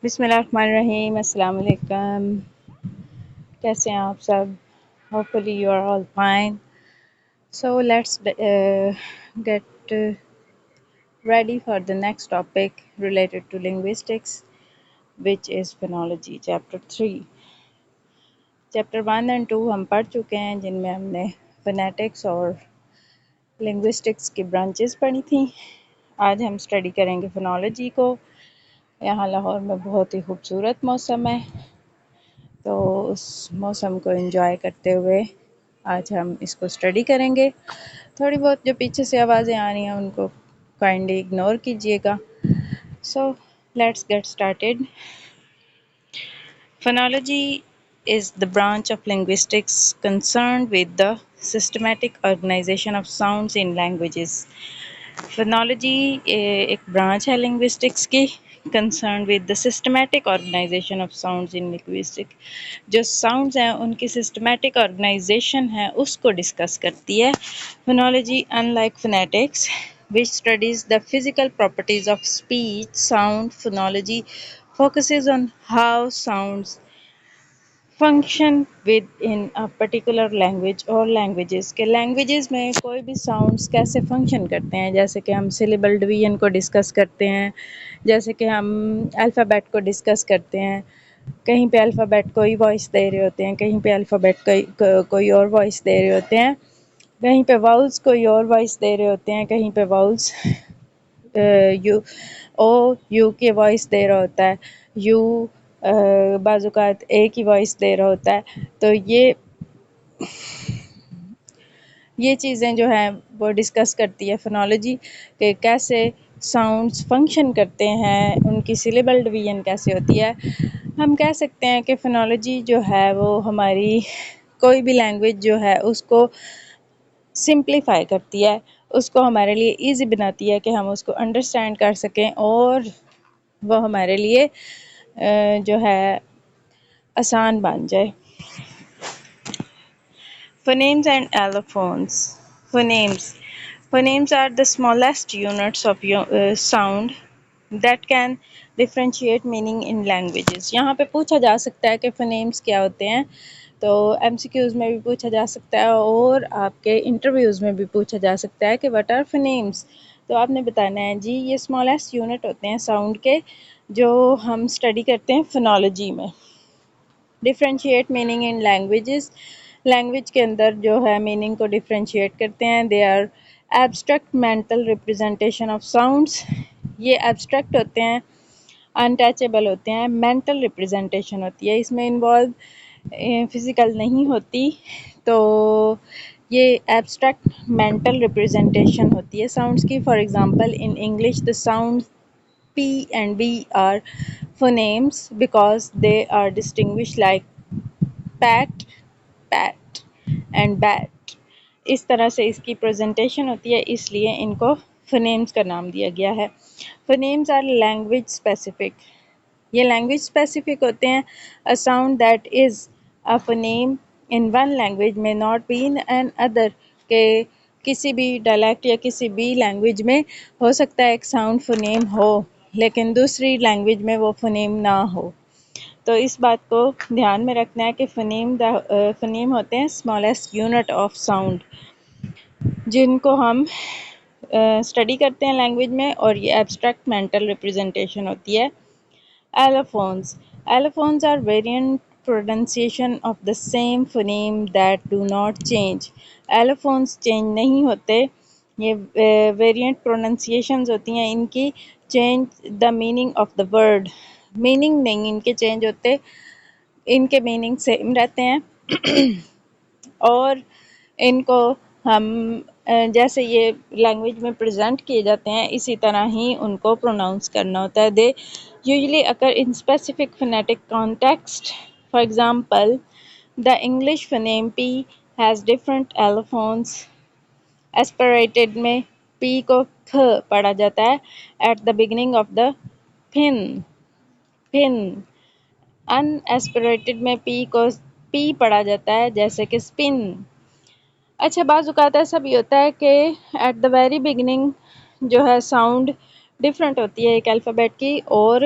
बिस्मिल्लाहिर्रहमानिर्रहीम। अस्सलाम वालेकुम। कैसे हैं आप सब? Hopefully you are all fine. So let's get ready for the next topic related to linguistics, which is phonology, chapter 3. Chapter 1 and 2 हम पढ़ चुके हैं, जिनमें हमने फोनेटिक्स और लिंग्विस्टिक्स की ब्रांचेस पढ़ी थी। आज हम स्टडी करेंगे फोनोलॉजी को। यहाँ लाहौर में बहुत ही खूबसूरत मौसम है, तो उस मौसम को एंजॉय करते हुए आज हम इसको स्टडी करेंगे। थोड़ी बहुत जो पीछे से आवाज़ें आ रही हैं उनको काइंडली इग्नोर कीजिएगा। So let's get started. Phonology is the branch of linguistics concerned with the systematic organization of sounds in languages. Phonology एक ब्रांच है लिंग्विस्टिक्स की, concern with the systematic organisation of sounds in linguistic. जो sounds हैं उनकी systematic organisation है उसको discuss करती है। Phonology unlike phonetics which studies the physical properties of speech, sound, phonology focuses on how sounds function with in a particular language और languages के languages में कोई भी साउंड्स कैसे फंक्शन करते हैं। जैसे कि हम सिलेबल डिवीजन को डिस्कस करते हैं, जैसे कि हम अल्फ़ाबेट को डिस्कस करते हैं। कहीं पे अल्फ़ाबेट कोई वॉइस दे रहे होते हैं, कहीं पे अल्फ़ाबेट कोई और वॉइस दे रहे होते हैं, कहीं पे वाउल्स कोई और वॉइस दे रहे होते हैं, कहीं पे वाउल्स यू यू की वॉइस दे रहा होता है, यू बाज़ात ए की वॉइस दे रहा होता है। तो ये चीज़ें जो हैं वो डिस्कस करती है फोनोलॉजी कि कैसे साउंड्स फंक्शन करते हैं, उनकी सिलेबल डिवीजन कैसे होती है। हम कह सकते हैं कि फोनोलॉजी जो है वो हमारी कोई भी लैंग्वेज जो है उसको सिंप्लीफाई करती है, उसको हमारे लिए इजी बनाती है कि हम उसको अंडरस्टैंड कर सकें और वो हमारे लिए जो है आसान बन जाए। Phonemes and allophones. Phonemes. Phonemes are the smallest units of sound that can differentiate meaning in languages. यहाँ पे पूछा जा सकता है कि phonemes क्या होते हैं, तो MCQs में भी पूछा जा सकता है और आपके इंटरव्यूज़ में भी पूछा जा सकता है कि व्हाट आर phonemes। तो आपने बताना है जी ये स्मॉलेस्ट यूनिट होते हैं साउंड के, जो हम स्टडी करते हैं फोनोलॉजी में। Differentiate meaning in languages, language के अंदर जो है मीनिंग को डिफ्रेंशिएट करते हैं। They are abstract mental representation of sounds, ये एब्स्ट्रैक्ट होते हैं, अनटचेबल होते हैं, मेंटल रिप्रेजेंटेशन होती है, इसमें इन्वॉल्व फिज़िकल नहीं होती। तो ये एब्स्ट्रैक्ट मेंटल रिप्रेजेंटेशन होती है साउंड्स की। For example in English the sound P and B are phonemes because they are distinguished like pat, pat and bat। इस तरह से इसकी प्रेजेंटेशन होती है, इसलिए इनको फोनेम्स का नाम दिया गया है। फोनेम्स आर लैंग्वेज स्पेसिफिक, ये लैंग्वेज स्पेसिफिक होते हैं। A sound that is a phoneme in one language may not be in another, के किसी भी डायलेक्ट या किसी भी लैंग्वेज में हो सकता है एक साउंड फोनेम हो लेकिन दूसरी लैंग्वेज में वो फोनेम ना हो। तो इस बात को ध्यान में रखना है कि फोनेम होते हैं स्मॉलेस्ट यूनिट ऑफ साउंड, जिनको हम स्टडी करते हैं लैंग्वेज में, और ये एब्स्ट्रैक्ट मेंटल रिप्रेजेंटेशन होती है। Allophones. Allophones are variant pronunciation of the same phoneme that do not change. Allophones change नहीं होते, ये वेरिएंट प्रोनंसिएशंस होती हैं इनकी। Change the meaning of the word, meaning नहीं इनके चेंज होते, इनके मीनिंग सेम रहते हैं। और इनको हम जैसे ये लैंग्वेज में प्रेजेंट किए जाते हैं इसी तरह ही उनको प्रोनाउंस करना होता है। They usually occur in specific phonetic context. For example the English phoneme P has different allophones. Aspirated में पी को फ पढ़ा जाता है at the beginning of the fin fin. Unaspirated में पी को पी पढ़ा जाता है जैसे कि स्पिन। अच्छा, बाज़ औक़ात ऐसा भी होता है कि एट द वेरी बिगिनिंग जो है साउंड डिफरेंट होती है एक अल्फ़ाबेट की और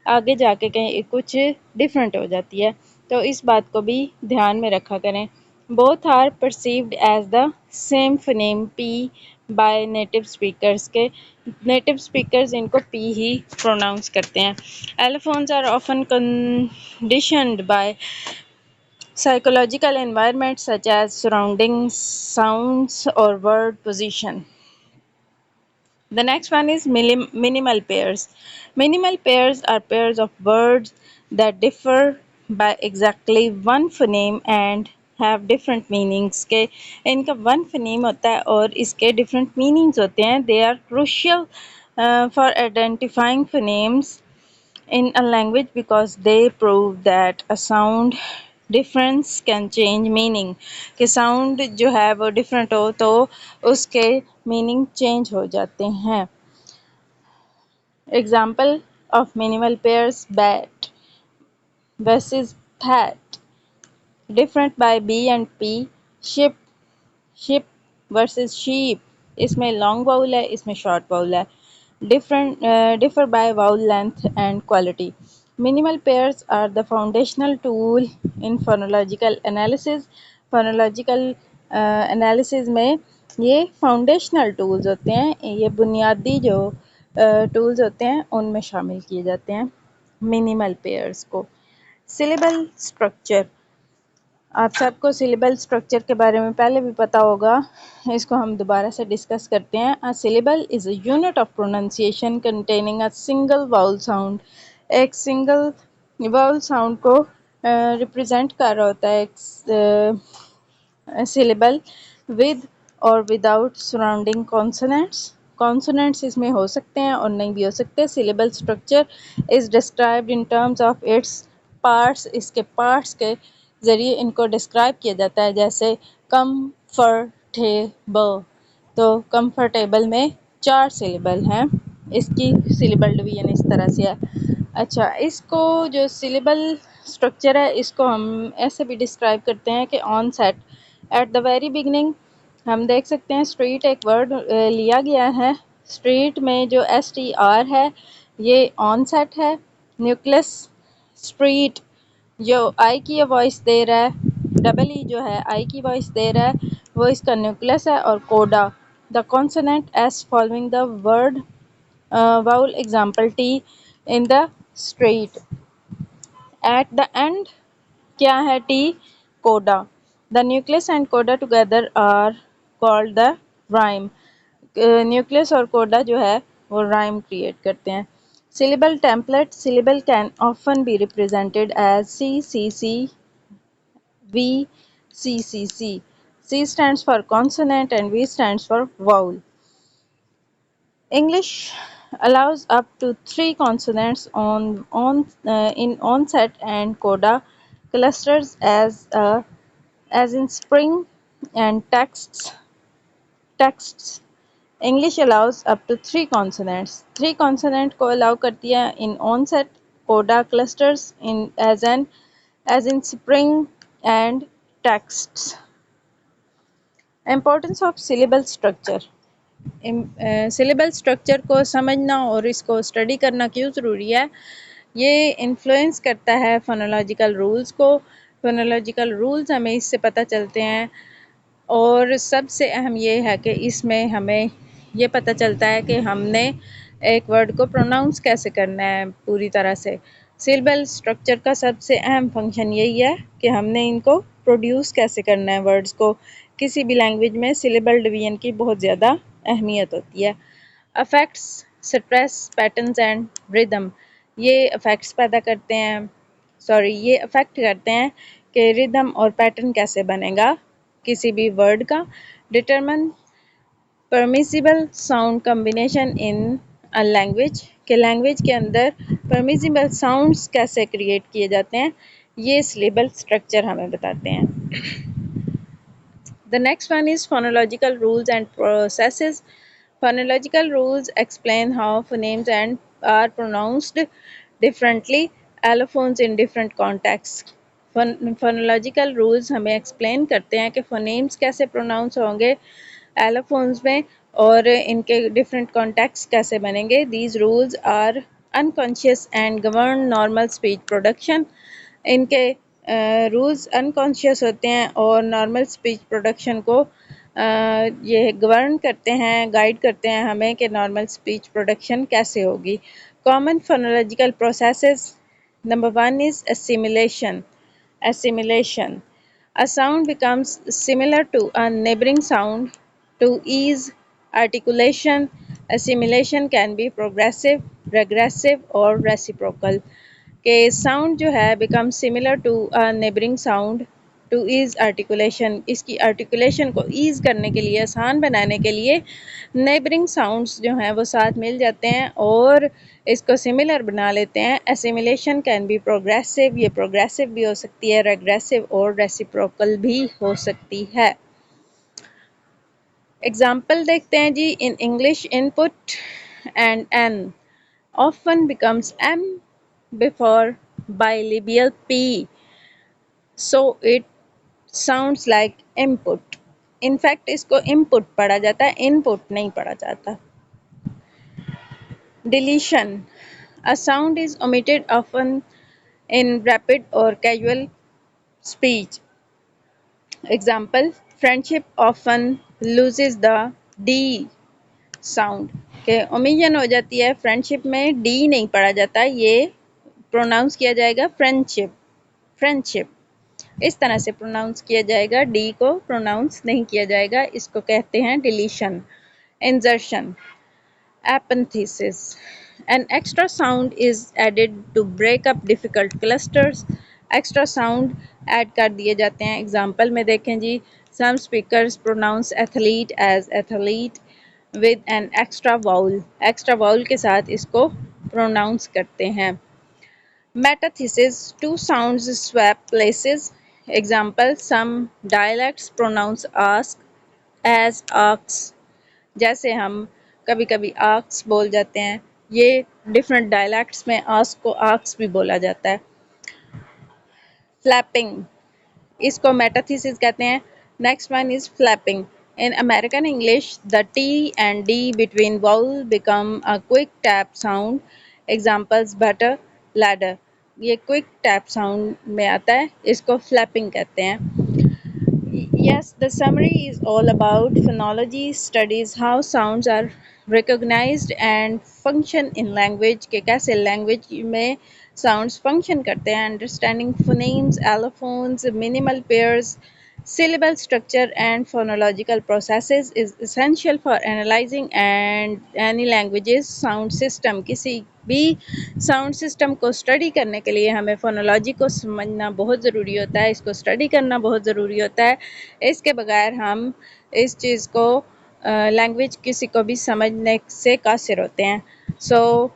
आगे जाके कहीं कुछ डिफरेंट हो जाती है, तो इस बात को भी ध्यान में रखा करें। Both are perceived as the same phoneme P by native speakers के नेटिव स्पीकर्स इनको पी ही प्रोनाउंस करते हैं। Allophones are often conditioned by psychological environments such as surroundings, sounds, or word position. The next one is minimal pairs. Minimal pairs are pairs of words that differ by exactly one phoneme and have different meanings. के इनका one phoneme होता है और इसके different meanings होते हैं. They are crucial for identifying phonemes in a language because they prove that a sound difference can change meaning कि sound जो है वो different हो तो उसके meaning change हो जाते हैं. Example of minimal pairs: bat versus pat, different by b and p. Ship ship versus sheep, इसमें long vowel है, इसमें short vowel है. Differ by vowel length and quality. Minimal pairs are the foundational tool in phonological analysis. Phonological analysis में ये foundational tools होते हैं, ये बुनियादी जो tools होते हैं उनमें शामिल किए जाते हैं minimal pairs को. Syllable structure. आप सबको सिलेबल स्ट्रक्चर के बारे में पहले भी पता होगा, इसको हम दोबारा से डिस्कस करते हैं. A syllable is a unit of pronunciation containing a single vowel sound. एक सिंगल वाउल साउंड को रिप्रेजेंट कर रहा होता है एक syllable with or without surrounding consonants. Consonants इसमें हो सकते हैं और नहीं भी हो सकते. Syllable structure is described in terms of its parts. इसके parts के ज़रिए इनको describe किया जाता है, जैसे comfortable. तो comfortable में 4 syllable हैं. इसकी syllable division इस तरह से है. अच्छा, इसको जो syllable structure है इसको हम ऐसे भी describe करते हैं कि onset. At the very beginning हम देख सकते हैं स्ट्रीट एक वर्ड लिया गया है. स्ट्रीट में जो STR है ये ऑनसेट है. न्यूक्लियस स्ट्रीट जो आई की वॉइस दे रहा है, डबल ई जो है आई की वॉइस दे रहा है, वो इसका न्यूक्लियस है. और coda the consonants following the word vowel example T in the street. At the end क्या है T? Coda. The nucleus and coda together are called the rhyme. Nucleus और कोडा जो है वो राइम क्रिएट करते हैं. syllable template. Syllable can often be represented as C C C V C C C. C stands for consonant and V stands for vowel. English allows up to 3 consonants in onset and coda clusters as in spring and texts. English allows up to 3 consonants. 3 consonant को allow करती है in onset, coda clusters as in spring and texts. Importance of syllable structure. Syllable structure को समझना और इसको study करना क्यों ज़रूरी है? ये इन्फ्लुएंस करता है फोनोलॉजिकल रूल्स को. फोनोलॉजिकल रूल्स हमें इससे पता चलते हैं और सबसे अहम ये है कि इसमें हमें ये पता चलता है कि हमने एक वर्ड को प्रोनाउंस कैसे करना है पूरी तरह से. सिलेबल स्ट्रक्चर का सबसे अहम फंक्शन यही है कि हमने इनको प्रोड्यूस कैसे करना है वर्ड्स को. किसी भी लैंग्वेज में सिलेबल डिवीजन की बहुत ज़्यादा अहमियत होती है. Affects, stress, patterns and rhythm. ये अफेक्ट्स पैदा करते हैं ये अफेक्ट करते हैं कि रिदम और पैटर्न कैसे बनेगा किसी भी वर्ड का. Determine permissible sound combination in a language के लैंग्वेज के अंदर परमिसिबल साउंड्स कैसे क्रिएट किए जाते हैं, ये सिलेबल स्ट्रक्चर हमें बताते हैं. The next one is phonological rules and processes. Phonological rules explain how phonemes are pronounced differently. Allophones in different contexts. Phonological rules हमें explain करते हैं कि phonemes कैसे pronounce होंगे allophones में और इनके डिफरेंट कॉन्टेक्स्ट कैसे बनेंगे। These rules are unconscious and govern normal speech production. इनके रूल्स अनकॉन्शियस होते हैं और नॉर्मल स्पीच प्रोडक्शन को ये गवर्न करते हैं, गाइड करते हैं हमें कि नॉर्मल स्पीच प्रोडक्शन कैसे होगी। Common phonological processes, number one is assimilation. Assimilation. A sound becomes similar to a neighboring sound to ease articulation. Assimilation can be progressive, regressive or reciprocal. कि sound जो है become similar to a neighbouring sound to ease articulation. इसकी articulation को ease करने के लिए, आसान बनाने के लिए नेबरिंग साउंड्स जो हैं वो साथ मिल जाते हैं और इसको सिमिलर बना लेते हैं। एसिमिलेशन कैन बी प्रोग्रेसिव, ये प्रोग्रेसिव भी हो सकती है, रेग्रेसिव और रेसिप्रोकल भी हो सकती है। एग्जाम्पल देखते हैं जी। In English input and N often becomes M before bilabial P, so it sounds like input. In fact इसको input पढ़ा जाता है, input नहीं पढ़ा जाता। Deletion. A sound is omitted often in rapid or casual speech. Example, friendship often loses the D sound के omission हो जाती है। फ्रेंडशिप में डी नहीं पढ़ा जाता, ये प्रोनाउंस किया जाएगा फ्रेंडशिप। फ्रेंडशिप इस तरह से प्रोनाउंस किया जाएगा, डी को प्रोनाउंस नहीं किया जाएगा, इसको कहते हैं deletion. Insertion, epenthesis. An extra sound is added to break up difficult clusters. Extra sound add कर दिए जाते हैं। एग्जाम्पल में देखें जी। Some speakers pronounce athlete as athlete with an extra vowel. Extra vowel के साथ इसको प्रोनाउंस करते हैं। Metathesis, two sounds swap places. Example, some dialects pronounce ask as ask. जैसे हम कभी कभी आक्स बोल जाते हैं, ये डिफरेंट डायलैक्ट्स में आस्क को आक्स भी बोला जाता है। फ्लैपिंग, इसको मेटाथीसिस कहते हैं। Next one is flapping. In American English the T and D between vowel become a quick tap sound. Examples, butter, ladder. ये क्विक टैप साउंड में आता है, इसको फ्लैपिंग कहते हैं। Yes, the summary is all about phonology, studies how sounds are recognized and function in language, के कैसे language में sounds function करते हैं, understanding phonemes, allophones, minimal pairs, syllable structure and phonological processes is essential for analyzing and any language's sound system. किसी भी sound system को study करने के लिए हमें फोनोलॉजी को समझना बहुत ज़रूरी होता है, इसको स्टडी करना बहुत ज़रूरी होता है। इसके बगैर हम इस चीज़ को लैंग्वेज किसी को भी समझने से कासिर होते हैं। So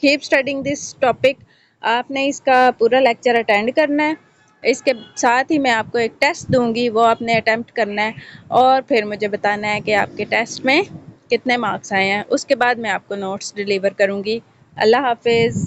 keep studying this topic. आपने इसका पूरा लेक्चर अटेंड करना है। इसके साथ ही मैं आपको एक टेस्ट दूंगी, वो आपने अटेम्प्ट करना है और फिर मुझे बताना है कि आपके टेस्ट में कितने मार्क्स आए हैं। उसके बाद मैं आपको नोट्स डिलीवर करूंगी। अल्लाह हाफिज़।